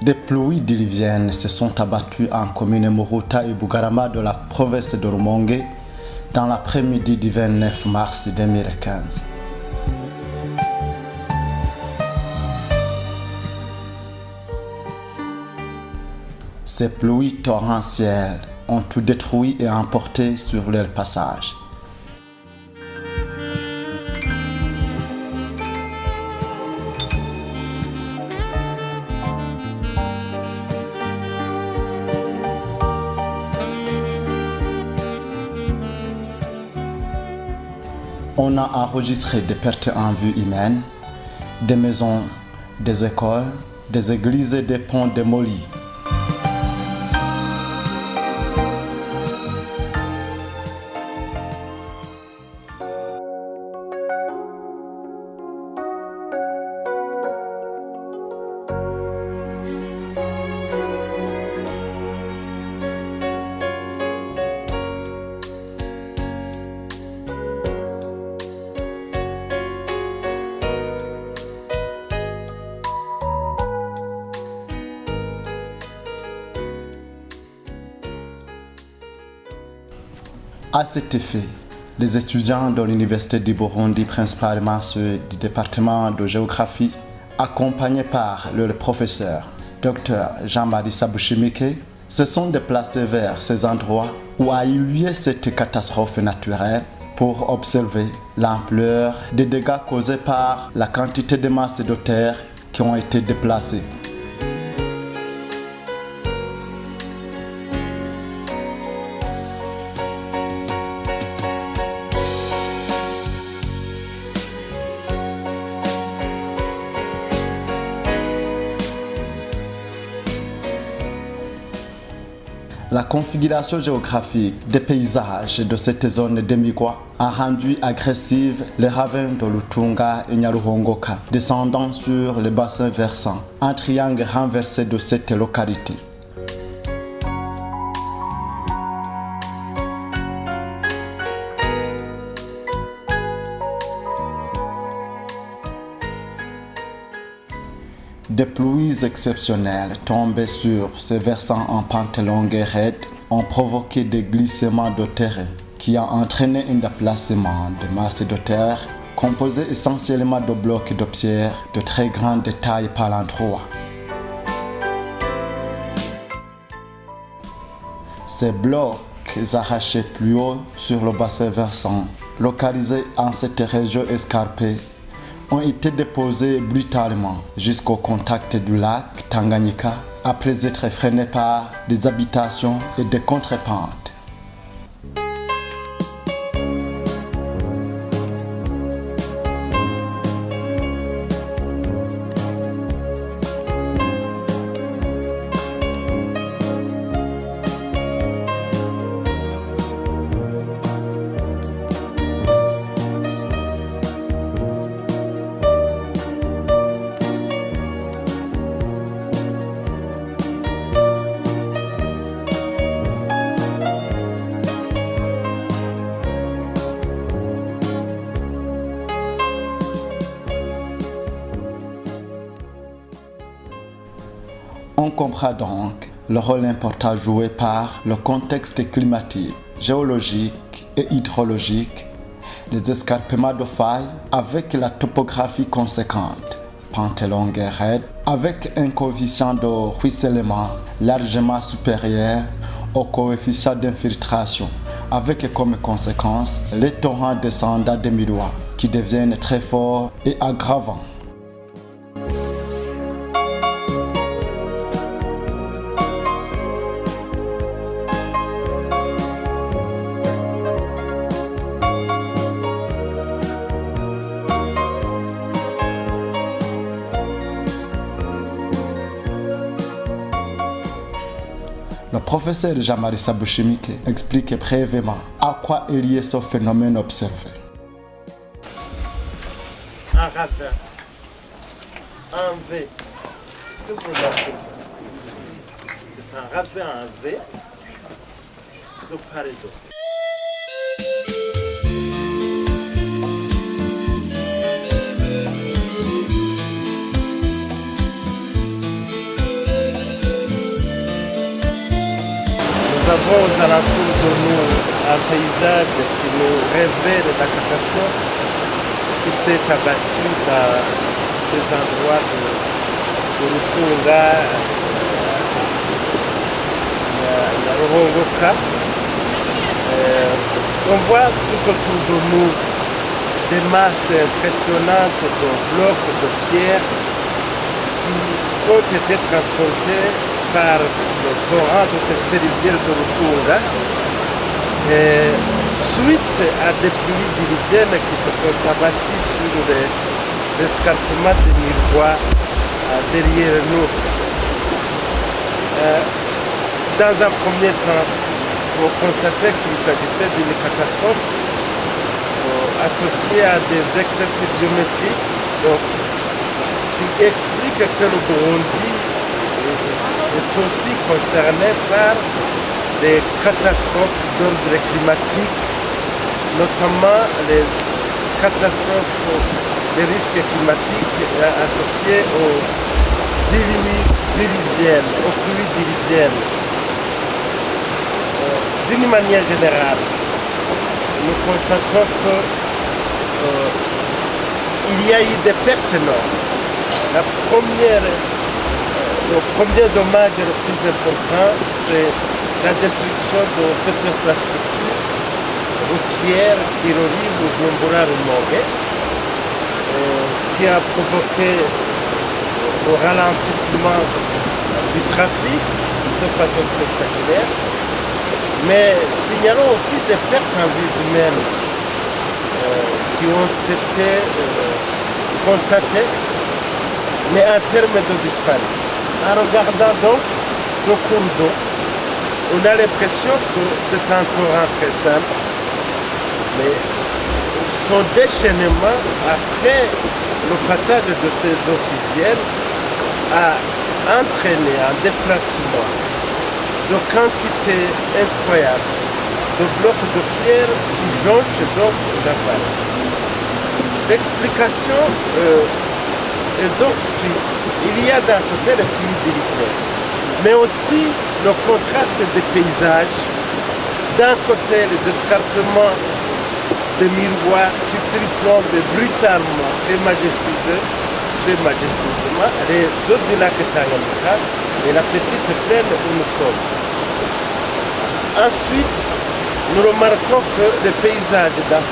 Des pluies diluviennes se sont abattues en commune Muruta et Bugarama de la province de Rumongue dans l'après-midi du 29 mars 2015. Ces pluies torrentielles ont tout détruit et emporté sur leur passage. On a enregistré des pertes en vue humaine, des maisons, des écoles, des églises et des ponts démolis. À cet effet, les étudiants de l'Université du Burundi, principalement ceux du département de géographie, accompagnés par leur professeur, Dr Jean-Marie Sabushimike, se sont déplacés vers ces endroits où a eu lieu cette catastrophe naturelle pour observer l'ampleur des dégâts causés par la quantité de masses de terre qui ont été déplacées. La configuration géographique des paysages de cette zone d'Emigwa a rendu agressives les ravins de Lutunga et Nyaruhongoka, descendant sur le bassin versant, un triangle renversé de cette localité. Des pluies exceptionnelles tombées sur ces versants en pente longue et raide ont provoqué des glissements de terrain qui ont entraîné un déplacement de masses de terre composées essentiellement de blocs de pierre de très grande taille par l'endroit. Ces blocs arrachés plus haut sur le bassin versant, localisés en cette région escarpée, ont été déposés brutalement jusqu'au contact du lac Tanganyika après être freinés par des habitations et des contrepentes. On comprend donc le rôle important joué par le contexte climatique, géologique et hydrologique, les escarpements de failles avec la topographie conséquente, pente longue et raide, avec un coefficient de ruissellement largement supérieur au coefficient d'infiltration, avec comme conséquence les torrents descendants des miroirs qui deviennent très forts et aggravants. Le professeur Jean-Marie Sabushimike explique brièvement à quoi est lié ce phénomène observé. Un ravin, un V, que vous appelez ça? C'est un ravin, un V, de part et d'autre. avons aux alentours de nous un paysage qui nous révèle la catastrophe qui s'est abattue dans ces endroits de Rutunga, la Ruhongoka. On voit tout autour de nous des masses impressionnantes de blocs de pierre qui ont été transportés par le torrent de cette rivière de Rutunga. Suite à des pluies diluviennes qui se sont abattues sur les escarpements de Mirepoix derrière nous. Dans un premier temps, on constatait qu'il s'agissait d'une catastrophe associée à des excès géométriques qui expliquent que le Burundi est aussi concerné par des catastrophes d'ordre climatique, notamment les catastrophes, les risques climatiques associés aux diluviennes, aux pluies diluviennes. D'une manière générale, nous constatons qu'il y a eu des pertes énormes. Le premier dommage le plus important, c'est la destruction de cette infrastructure routière qui relie Bujumbura-Rumonge, qui a provoqué le ralentissement du trafic de façon spectaculaire. Mais signalons aussi des pertes en vies humaines qui ont été constatées, mais en termes de disparus. En regardant donc le cours d'eau, on a l'impression que c'est un torrent très simple, mais son déchaînement après le passage de ces eaux qui viennent a entraîné un déplacement de quantité incroyable de blocs de pierre qui jonchent donc la vallée. L'explication est donc triple. Il y a d'un côté les pluies diluviennes, mais aussi le contraste des paysages. D'un côté, les escarpements de Mirepoix qui surplombent brutalement et majestueusement les eaux du lac Tanganyika et la petite plaine où nous sommes. Ensuite, nous remarquons que les paysages dans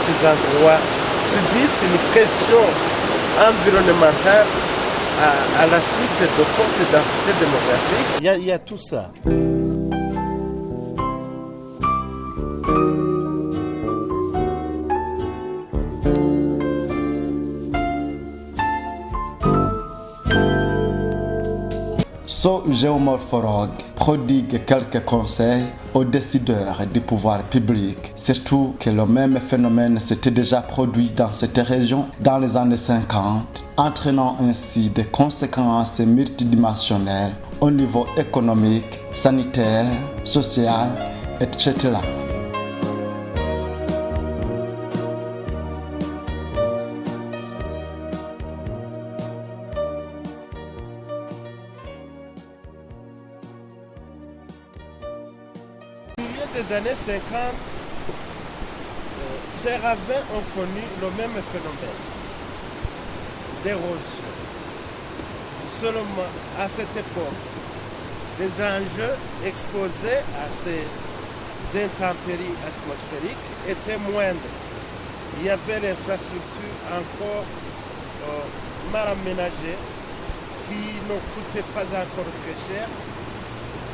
ces endroits subissent une pression environnementale à la suite de fortes densités démographiques. Il y a tout ça. So géomorphologue prodigue quelques conseils aux décideurs du pouvoir public, surtout que le même phénomène s'était déjà produit dans cette région dans les années 50, entraînant ainsi des conséquences multidimensionnelles au niveau économique, sanitaire, social, etc. Des années 50, ces ravins ont connu le même phénomène d'érosion. Seulement, à cette époque, les enjeux exposés à ces intempéries atmosphériques étaient moindres. Il y avait l'infrastructure encore mal aménagée qui ne coûtait pas encore très cher.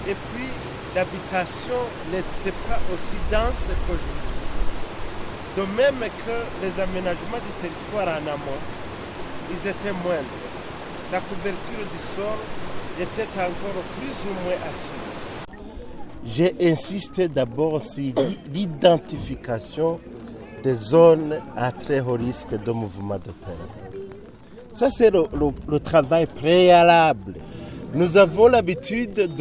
Et puis, l'habitation n'était pas aussi dense qu'aujourd'hui. De même que les aménagements du territoire en amont, ils étaient moindres. La couverture du sol était encore plus ou moins assurée. J'ai insisté d'abord sur l'identification des zones à très haut risque de mouvement de terrain. Ça, c'est le travail préalable. Nous avons l'habitude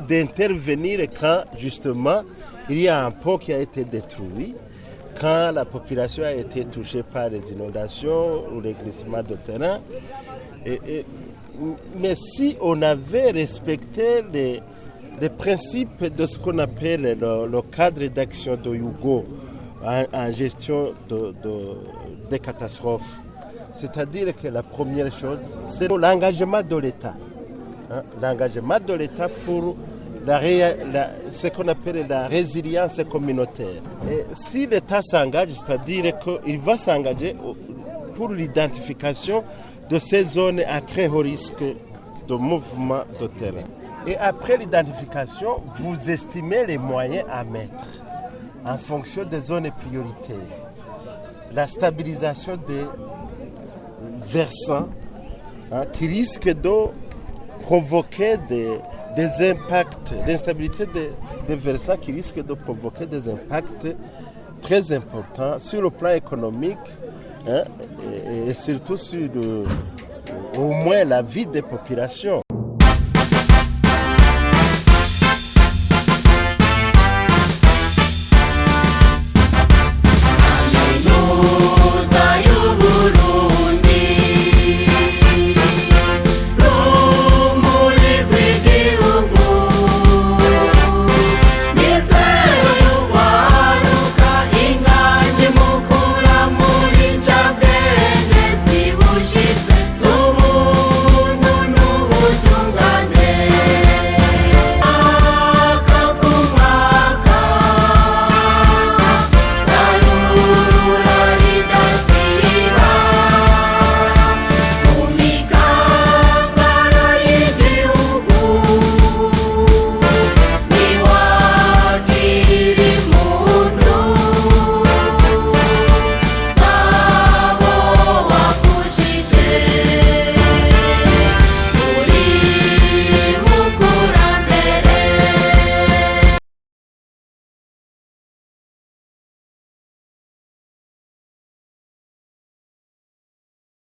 d'intervenir quand, justement, il y a un pont qui a été détruit, quand la population a été touchée par les inondations ou les glissements de terrain. Mais si on avait respecté les principes de ce qu'on appelle le cadre d'action de Hugo en gestion des catastrophes. C'est-à-dire que la première chose, c'est l'engagement de l'État. L'engagement de l'État pour ce qu'on appelle la résilience communautaire. Et si l'État s'engage, c'est-à-dire qu'il va s'engager pour l'identification de ces zones à très haut risque de mouvement de terrain. Et après l'identification, vous estimez les moyens à mettre en fonction des zones prioritaires. La stabilisation des versants qui risquent de provoquer des impacts, l'instabilité des versants qui risquent de provoquer des impacts très importants sur le plan économique et surtout sur au moins la vie des populations.